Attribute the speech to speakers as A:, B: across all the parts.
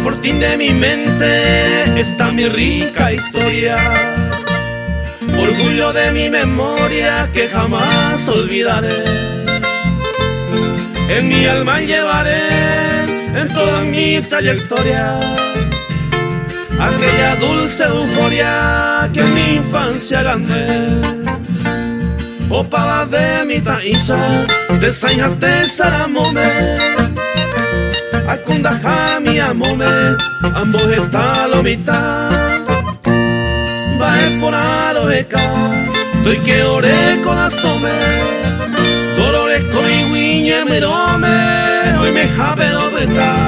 A: fortín de mi mente está mi rica historia, orgullo de mi memoria que jamás olvidaré. En mi alma llevaré en toda mi trayectoria aquella dulce euforia que en mi infancia gané. Opaba de mi taisa, de sañate saramome, akundaja mi amome, ambos estalo mitad. Bae por aloeca, doy que ore corazome, dolores con iguiñe merome, hoy me jabe lo beta.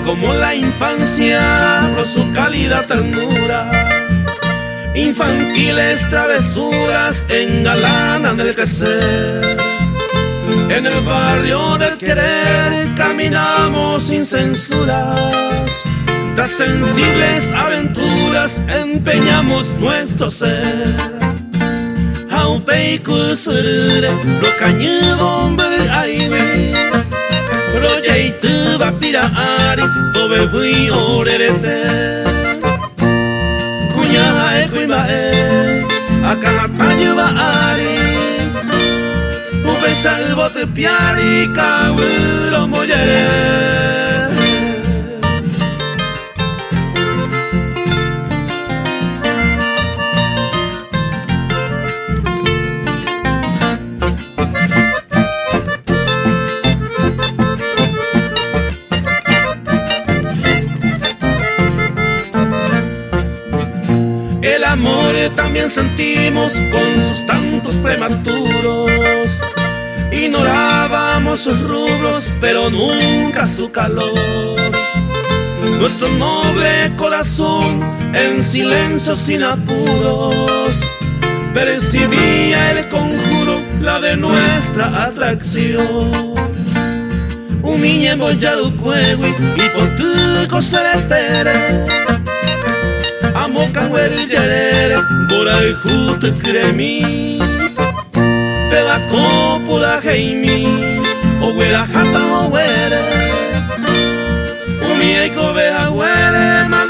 A: Como la infancia, por su cálida ternura, infantiles travesuras engalanan el crecer. En el barrio del querer caminamos sin censuras, tras sensibles aventuras empeñamos nuestro ser. Haupeiku surure, rocañubombre aiwe, proyeitu vapiraari, tobe fui orerete. Kuñaha ekuimae, akahatañu baari, ube salvo te piari, kawuro moyere. El amor también sentimos con sus tantos prematuros. Ignorábamos sus rubros, pero nunca su calor. Nuestro noble corazón en silencio sin apuros percibía el conjuro, la de nuestra atracción. Umiñe boyaru cuegui y por tu coseretere, amokan weri yerere, borai jutu kremi, pela copula heimi, owera hata owere, umi eiko beha were ma.